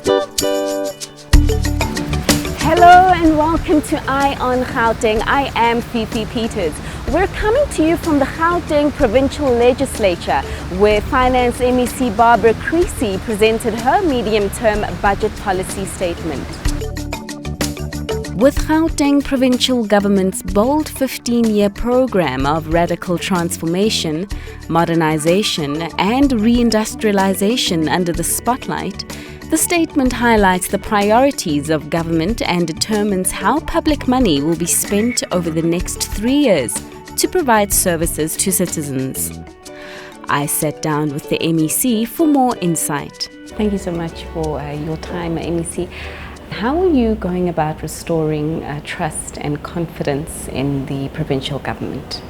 Hello and welcome to Eye on Gauteng. I am Fifi Peters. We're coming to you from the Gauteng Provincial Legislature, where Finance MEC Barbara Creecy presented her medium-term budget policy statement. With Gauteng Provincial Government's bold 15-year program of radical transformation, modernisation and re-industrialisation under the spotlight, the statement highlights the priorities of government and determines how public money will be spent over the next 3 years to provide services to citizens. I sat down with the MEC for more insight. Thank you so much for your time, MEC. How are you going about restoring trust and confidence in the provincial government?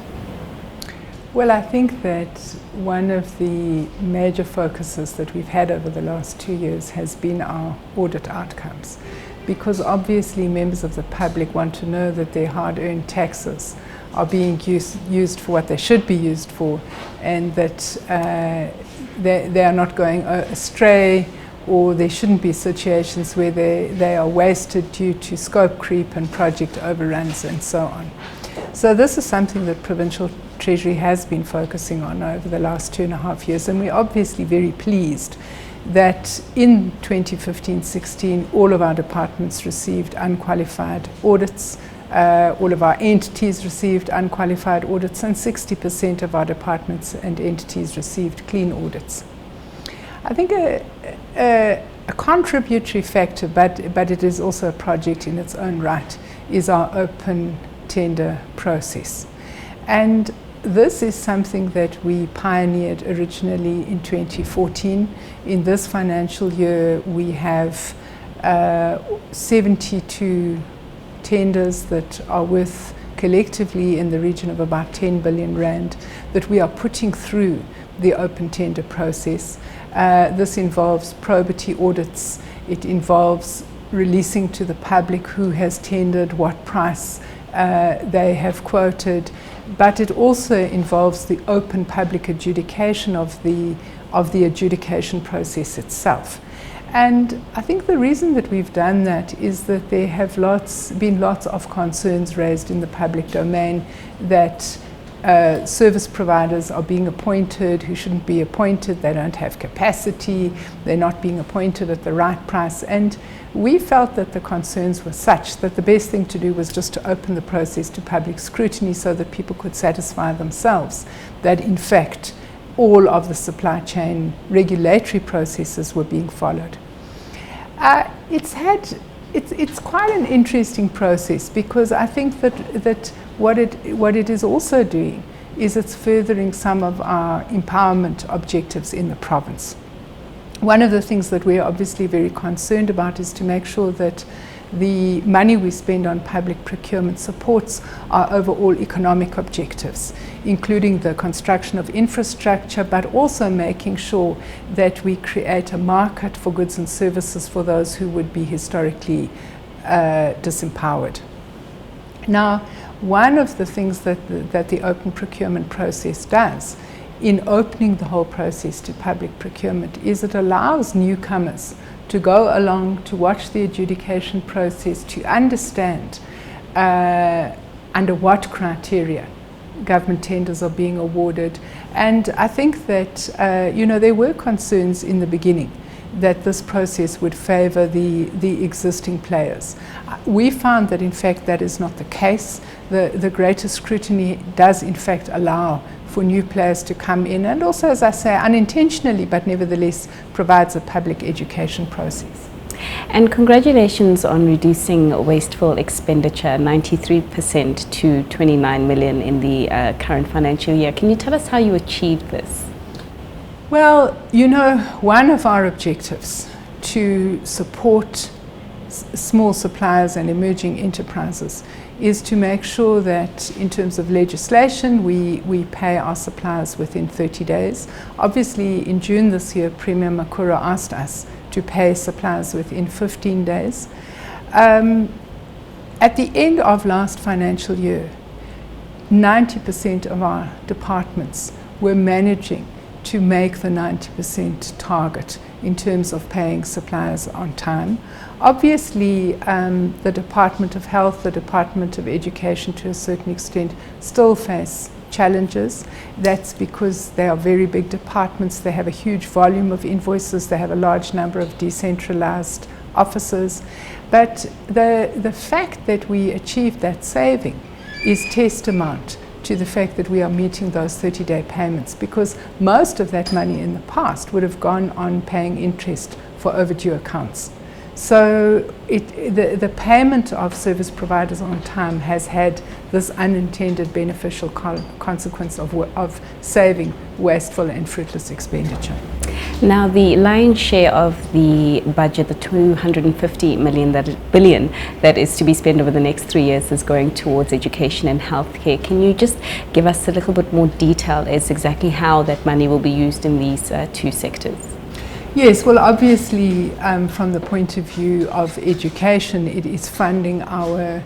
Well, I think that one of the major focuses that we've had over the last 2 years has been our audit outcomes, because obviously members of the public want to know that their hard-earned taxes are being used for what they should be used for, and that they are not going astray, or there shouldn't be situations where they are wasted due to scope creep and project overruns and so on. So this is something that Provincial Treasury has been focusing on over the last 2.5 years, and we're obviously very pleased that in 2015-16 all of our departments received unqualified audits, all of our entities received unqualified audits, and 60% of our departments and entities received clean audits. I think a contributory factor, but it is also a project in its own right, is our open tender process. And this is something that we pioneered originally in 2014. In this financial year, we have 72 tenders that are worth collectively in the region of about 10 billion rand that we are putting through the open tender process. This involves probity audits. It involves releasing to the public who has tendered, what price they have quoted, but it also involves the open public adjudication of the adjudication process itself. And I think the reason that we've done that is that there have been lots of concerns raised in the public domain that service providers are being appointed who shouldn't be appointed, they don't have capacity, they're not being appointed at the right price. And we felt that the concerns were such that the best thing to do was just to open the process to public scrutiny so that people could satisfy themselves that in fact all of the supply chain regulatory processes were being followed. It's quite an interesting process, because I think that what it is also doing is it's furthering some of our empowerment objectives in the province. One of the things that we're obviously very concerned about is to make sure that the money we spend on public procurement supports our overall economic objectives, including the construction of infrastructure, but also making sure that we create a market for goods and services for those who would be historically disempowered. Now, one of the things that the open procurement process does in opening the whole process to public procurement is it allows newcomers to go along, to watch the adjudication process, to understand under what criteria government tenders are being awarded. And I think that there were concerns in the beginning that this process would favour the existing players. We found that in fact that is not the case. The greater scrutiny does in fact allow for new players to come in, and also, as I say, unintentionally, but nevertheless provides a public education process. And congratulations on reducing wasteful expenditure 93% to 29 million in the current financial year. Can you tell us how you achieved this? Well, one of our objectives to support small suppliers and emerging enterprises is to make sure that in terms of legislation we pay our suppliers within 30 days. Obviously in June this year, Premier Makura asked us to pay suppliers within 15 days. At the end of last financial year, 90% of our departments were managing to make the 90% target in terms of paying suppliers on time. Obviously, the Department of Health, the Department of Education to a certain extent still face challenges. That's because they are very big departments. They have a huge volume of invoices. They have a large number of decentralized offices. But the fact that we achieved that saving is testament to the fact that we are meeting those 30-day payments, because most of that money in the past would have gone on paying interest for overdue accounts. So the payment of service providers on time has had this unintended beneficial consequence of saving wasteful and fruitless expenditure. Now, the lion's share of the budget, the 250 billion that is to be spent over the next 3 years, is going towards education and healthcare. Can you just give us a little bit more detail as exactly how that money will be used in these two sectors? Yes, well, obviously, from the point of view of education, it is funding our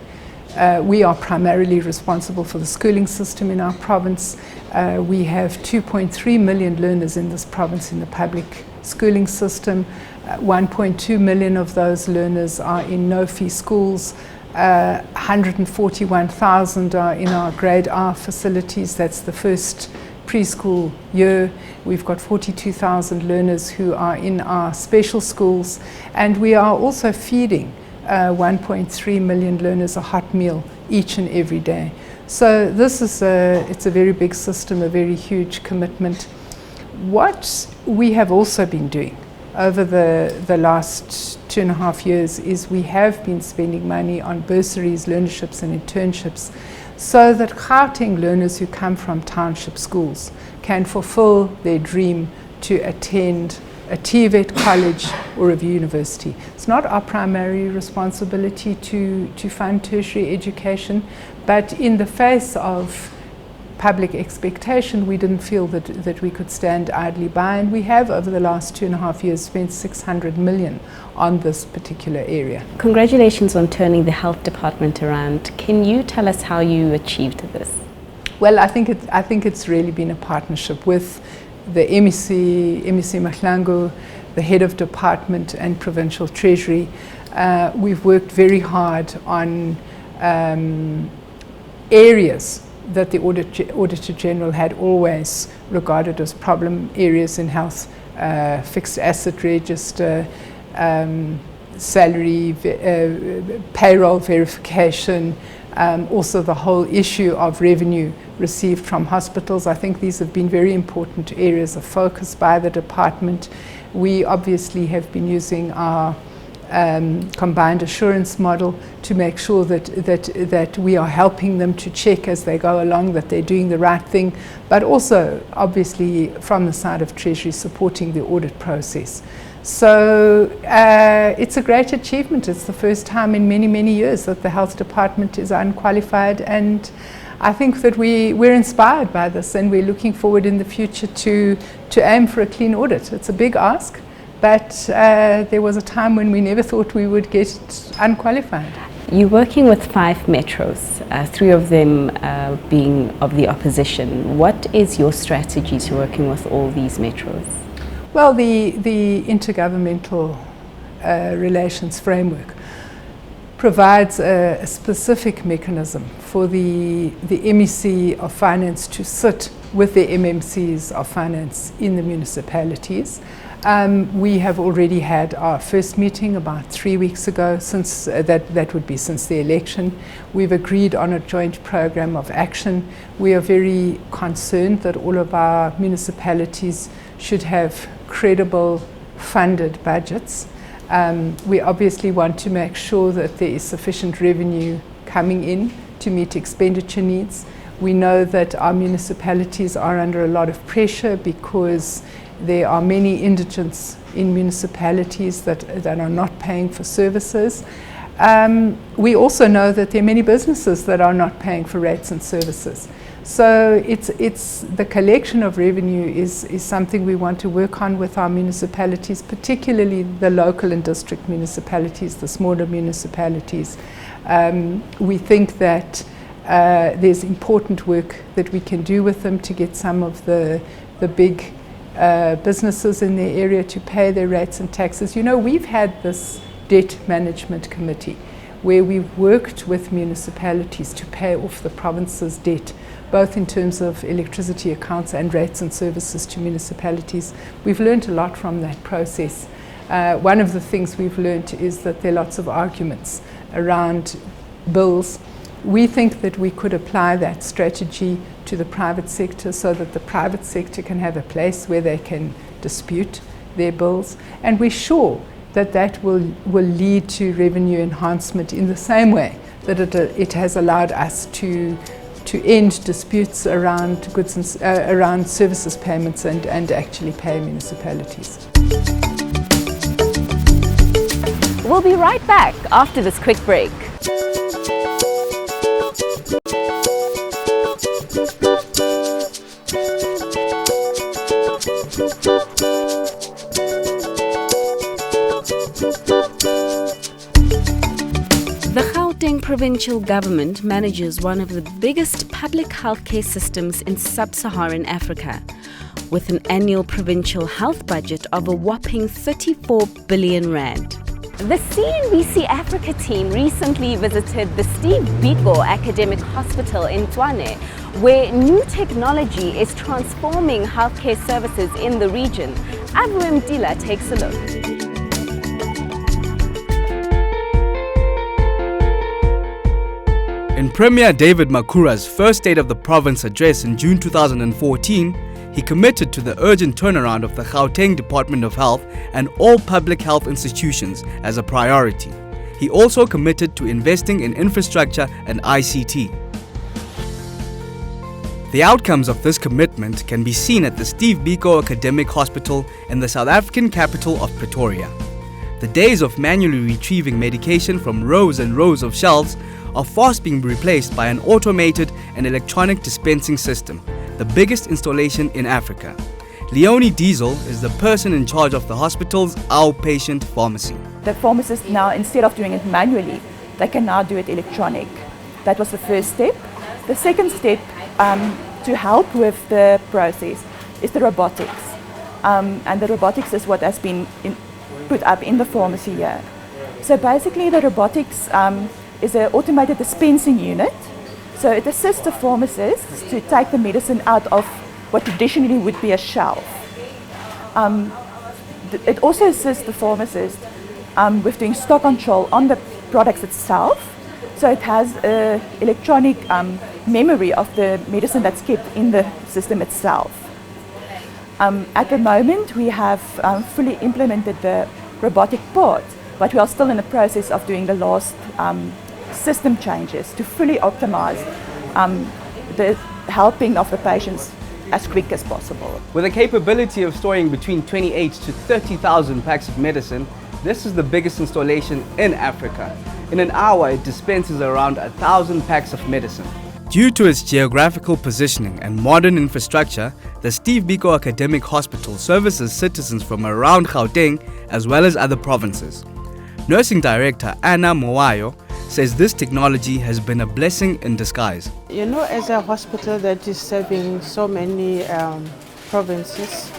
we are primarily responsible for the schooling system in our province. We have 2.3 million learners in this province in the public schooling system. 1.2 million of those learners are in no-fee schools. 141,000 are in our Grade R facilities. That's the first preschool year. We've got 42,000 learners who are in our special schools, and we are also feeding 1.3 million learners a hot meal each and every day. So this is it's a very big system, a very huge commitment. What we have also been doing over the last 2.5 years is we have been spending money on bursaries, learnerships and internships, so that Gauteng learners who come from township schools can fulfill their dream to attend a TVET college or a university. It's not our primary responsibility to fund tertiary education, but in the face of public expectation, we didn't feel that we could stand idly by, and we have over the last 2.5 years spent 600 million on this particular area. Congratulations on turning the health department around. Can you tell us how you achieved this? Well, I think it's really been a partnership with the MEC Mahlangu, the head of department and provincial treasury. We've worked very hard on areas that the Auditor General had always regarded as problem areas in health: fixed asset register, salary, payroll verification, also the whole issue of revenue received from hospitals. I think these have been very important areas of focus by the department. We obviously have been using our combined assurance model to make sure that we are helping them to check as they go along that they're doing the right thing, but also obviously from the side of Treasury supporting the audit process. So it's a great achievement. It's the first time in many, many years that the health department is unqualified, and I think that we're inspired by this, and we're looking forward in the future to aim for a clean audit. It's a big ask, but there was a time when we never thought we would get unqualified. You're working with 5 metros, 3 of them being of the opposition. What is your strategy to working with all these metros? Well, the intergovernmental relations framework provides a specific mechanism for the MEC of Finance to sit with the MMCs of Finance in the municipalities. We have already had our first meeting about 3 weeks ago, since that would be since the election. We've agreed on a joint program of action. We are very concerned that all of our municipalities should have credible funded budgets. We obviously want to make sure that there is sufficient revenue coming in to meet expenditure needs. We know that our municipalities are under a lot of pressure because there are many indigents in municipalities that are not paying for services. We also know that there are many businesses that are not paying for rates and services. So it's the collection of revenue is something we want to work on with our municipalities, particularly the local and district municipalities, the smaller municipalities. We think that there's important work that we can do with them to get some of the big businesses in their area to pay their rates and taxes. You know, we've had this debt management committee where we've worked with municipalities to pay off the province's debt, both in terms of electricity accounts and rates and services to municipalities. We've learned a lot from that process. One of the things we've learned is that there are lots of arguments around bills. We think that we could apply that strategy to the private sector so that the private sector can have a place where they can dispute their bills, and we're sure that that will lead to revenue enhancement in the same way that it has allowed us to end disputes around goods and around services payments and actually pay municipalities. We'll be right back after this quick break. The Gauteng provincial government manages one of the biggest public healthcare systems in sub-Saharan Africa, with an annual provincial health budget of a whopping 34 billion rand. The CNBC Africa team recently visited the Steve Biko Academic Hospital in Tshwane, where new technology is transforming healthcare services in the region. Avram Dila takes a look. In Premier David Makura's first State of the Province address in June 2014, he committed to the urgent turnaround of the Gauteng Department of Health and all public health institutions as a priority. He also committed to investing in infrastructure and ICT. The outcomes of this commitment can be seen at the Steve Biko Academic Hospital in the South African capital of Pretoria. The days of manually retrieving medication from rows and rows of shelves are fast being replaced by an automated and electronic dispensing system, the biggest installation in Africa. Leonie Diesel is the person in charge of the hospital's outpatient pharmacy. The pharmacist now, instead of doing it manually, they can now do it electronic. That was the first step. The second step to help with the process is the robotics. And the robotics is what has been put up in the pharmacy here. So basically the robotics is an automated dispensing unit. So it assists the pharmacists to take the medicine out of what traditionally would be a shelf. It also assists the pharmacist with doing stock control on the products itself. So it has an electronic memory of the medicine that's kept in the system itself. At the moment we have fully implemented the robotic part, but we are still in the process of doing the last system changes to fully optimize the helping of the patients as quick as possible. With a capability of storing between 28 to 30,000 packs of medicine, this is the biggest installation in Africa. In an hour, it dispenses around 1,000 packs of medicine. Due to its geographical positioning and modern infrastructure, the Steve Biko Academic Hospital services citizens from around Gauteng as well as other provinces. Nursing Director Anna Moayo says this technology has been a blessing in disguise. You know, as a hospital that is serving so many provinces,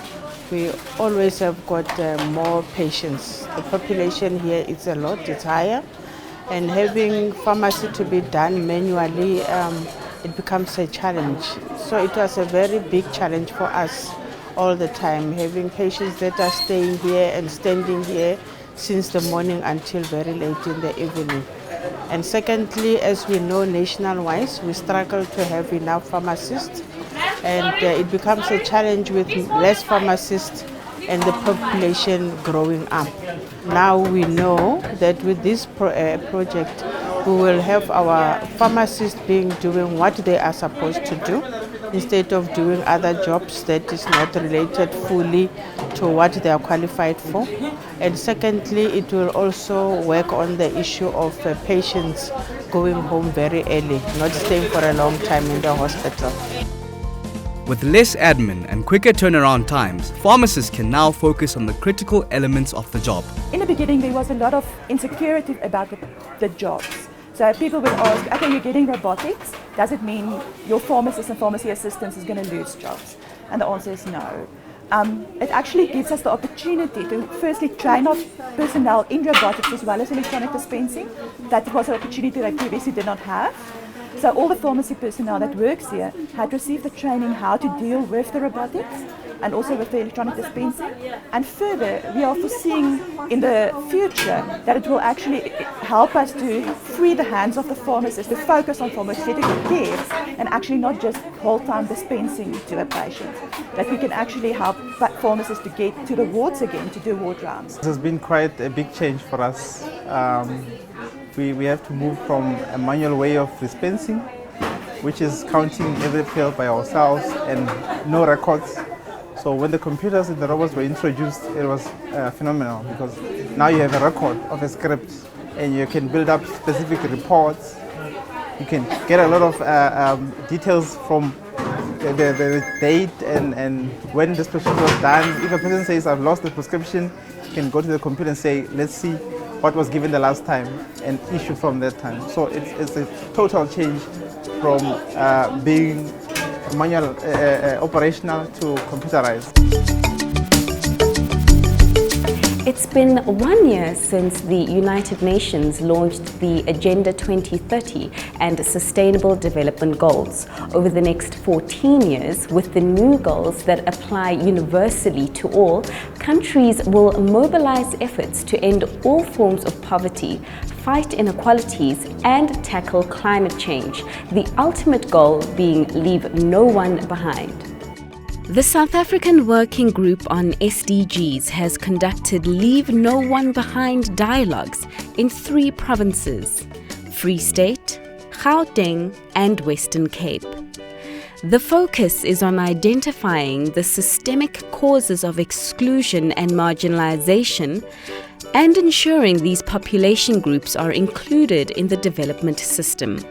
we always have got more patients. The population here is a lot, it's higher, and having pharmacy to be done manually, it becomes a challenge. So it was a very big challenge for us all the time, having patients that are staying here and standing here since the morning until very late in the evening. And secondly, as we know, nationwide, we struggle to have enough pharmacists, and it becomes a challenge with less pharmacists and the population growing up. Now we know that with this project, we will have our pharmacists doing what they are supposed to do, instead of doing other jobs that is not related fully to what they are qualified for. And secondly, it will also work on the issue of patients going home very early, not staying for a long time in the hospital. With less admin and quicker turnaround times, pharmacists can now focus on the critical elements of the job. In the beginning, there was a lot of insecurity about the jobs. So people would ask, okay, you're getting robotics, does it mean your pharmacist and pharmacy assistants is going to lose jobs? And the answer is no. it actually gives us the opportunity to firstly train our personnel in robotics as well as electronic dispensing. That was an opportunity that previously did not have. So all the pharmacy personnel that works here had received the training how to deal with the robotics and also with the electronic dispensing. And further, we are foreseeing in the future that it will actually help us to free the hands of the pharmacists to focus on pharmaceutical care and actually not just whole-time dispensing to a patient. That we can actually help pharmacists to get to the wards again, to do ward rounds. This has been quite a big change for us. We have to move from a manual way of dispensing, which is counting every pill by ourselves and no records. So when the computers and the robots were introduced, it was phenomenal because now you have a record of a script and you can build up specific reports. You can get a lot of details from the date and when this prescription was done. If a person says, I've lost the prescription, you can go to the computer and say, let's see what was given the last time and issue from that time. So it's a total change from being manual operational to computerized. It's been 1 year since the United Nations launched the Agenda 2030 and Sustainable Development Goals. Over the next 14 years, with the new goals that apply universally to all, countries will mobilize efforts to end all forms of poverty, fight inequalities, and tackle climate change, the ultimate goal being leave no one behind. The South African Working Group on SDGs has conducted Leave No One Behind dialogues in 3 provinces: Free State, Gauteng, and Western Cape. The focus is on identifying the systemic causes of exclusion and marginalization and ensuring these population groups are included in the development system.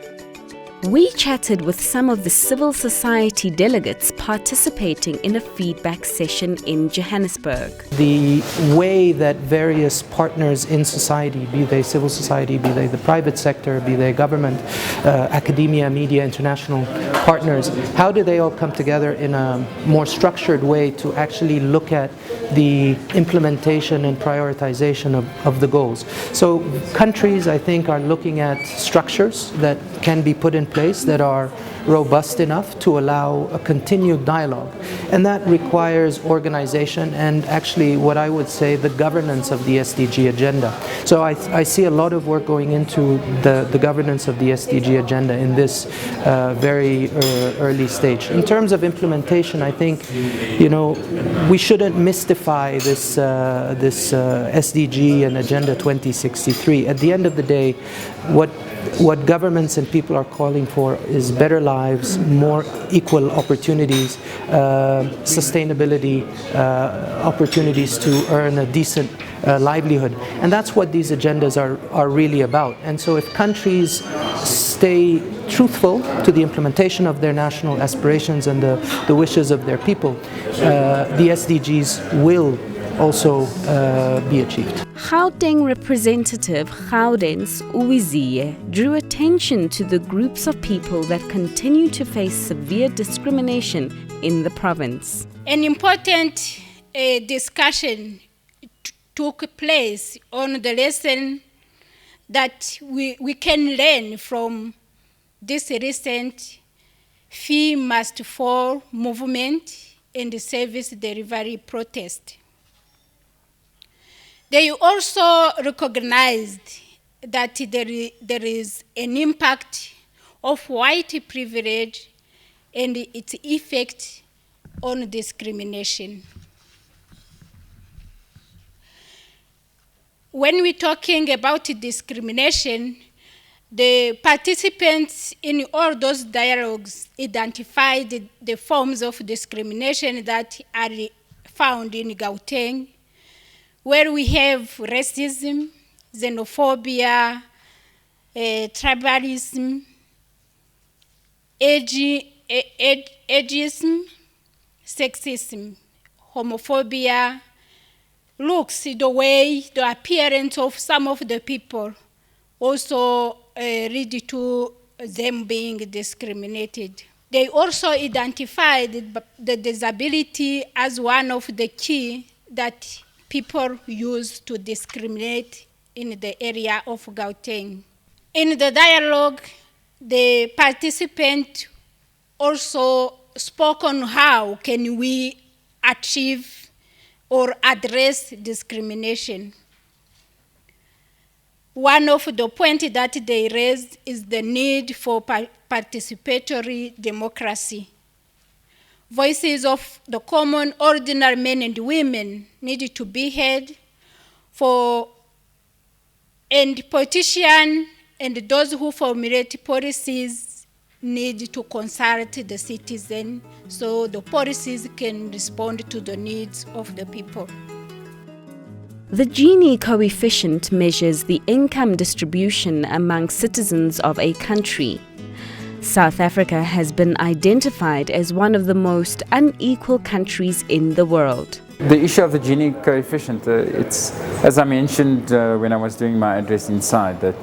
We chatted with some of the civil society delegates participating in a feedback session in Johannesburg. The way that various partners in society, be they civil society, be they the private sector, be they government, academia, media, international partners, how do they all come together in a more structured way to actually look at the implementation and prioritization of the goals? So countries, I think, are looking at structures that can be put in place that are robust enough to allow a continued dialogue. And that requires organization and actually what I would say the governance of the SDG agenda. So I see a lot of work going into the governance of the SDG agenda in this very early stage. In terms of implementation, I think, we shouldn't mystify this SDG and Agenda 2063. At the end of the day, what governments and people are calling for is better lives, more equal opportunities, sustainability, opportunities to earn a decent livelihood. And that's what these agendas are really about. And so if countries stay truthful to the implementation of their national aspirations and the wishes of their people, the SDGs will also be achieved. Gauteng representative Gaudens Uwiziye drew attention to the groups of people that continue to face severe discrimination in the province. An important discussion took place on the lesson that we can learn from this recent fee must fall movement and the service delivery protest. They also recognized that there is an impact of white privilege and its effect on discrimination. When we're talking about discrimination, the participants in all those dialogues identified the forms of discrimination that are found in Gauteng, where we have racism, xenophobia, tribalism, ageism, sexism, homophobia, looks, the way, the appearance of some of the people also lead to them being discriminated They also identified the disability as one of the key that people use to discriminate in the area of Gauteng. In the dialogue, the participants also spoke on how can we achieve or address discrimination. One of the points that they raised is the need for participatory democracy. Voices of the common ordinary men and women need to be heard and politicians and those who formulate policies need to consult the citizen so the policies can respond to the needs of the people. The Gini coefficient measures the income distribution among citizens of a country. South Africa has been identified as one of the most unequal countries in the world. The issue of the Gini coefficient, it's, as I mentioned when I was doing my address inside, that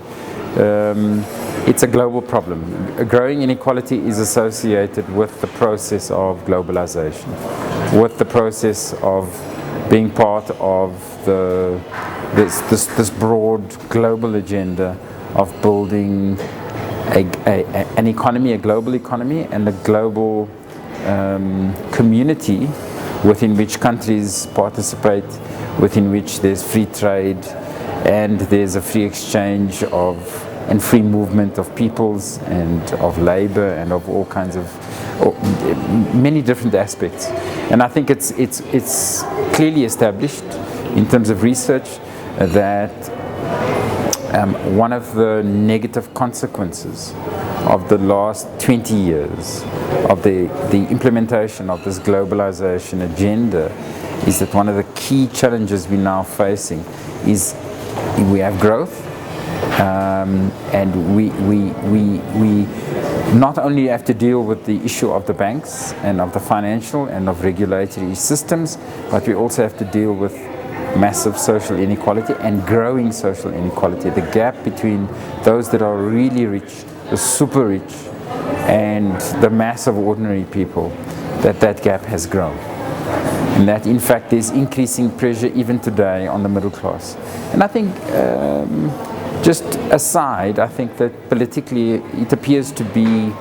it's a global problem. Growing inequality is associated with the process of globalization, with the process of being part of this broad global agenda of building an economy, a global economy, and a global community within which countries participate, within which there's free trade and there's a free exchange of and free movement of peoples and of labor and of all kinds of many different aspects. And I think it's clearly established in terms of research that one of the negative consequences of the last 20 years of the implementation of this globalization agenda is that one of the key challenges we're now facing is we have growth, and we not only have to deal with the issue of the banks and of the financial and of regulatory systems, but we also have to deal with massive social inequality and growing social inequality. The gap between those that are really rich, the super rich, and the mass of ordinary people, that gap has grown. And that in fact there's increasing pressure even today on the middle class. And I think, just aside, I think that politically it appears to be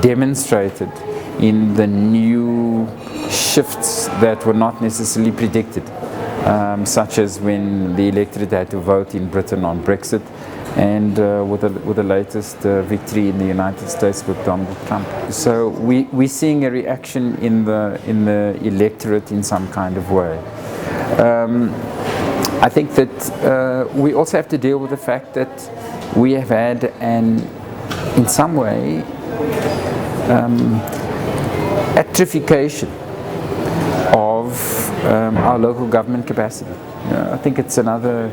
demonstrated in the new shifts that were not necessarily predicted. Such as when the electorate had to vote in Britain on Brexit, and with the latest victory in the United States with Donald Trump. So we're seeing a reaction in the electorate in some kind of way. I think that we also have to deal with the fact that we have had in some way, atrophication of our local government capacity. I think it's another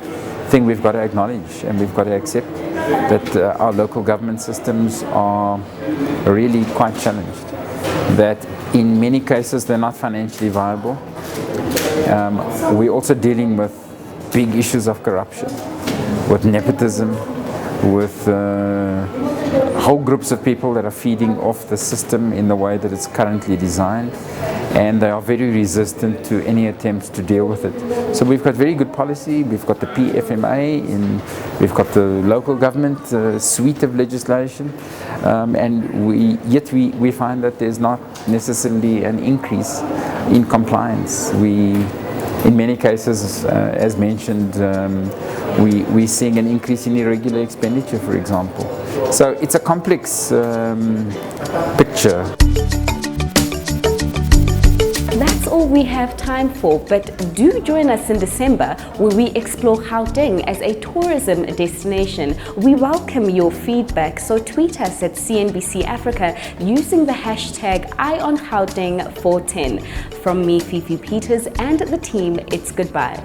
thing we've got to acknowledge, and we've got to accept that our local government systems are really quite challenged, that in many cases they're not financially viable. We're also dealing with big issues of corruption, with nepotism, with whole groups of people that are feeding off the system in the way that it's currently designed, and they are very resistant to any attempts to deal with it. So we've got very good policy, we've got the PFMA, we've got the local government suite of legislation, and yet we find that there's not necessarily an increase in compliance. In many cases, as mentioned, we're seeing an increase in irregular expenditure, for example. So it's a complex picture. That's all we have time for, but do join us in December where we explore Gauteng as a tourism destination. We welcome your feedback, so tweet us at CNBC Africa using the hashtag #IOnGauteng410. From me, Fifi Peters, and the team, it's goodbye.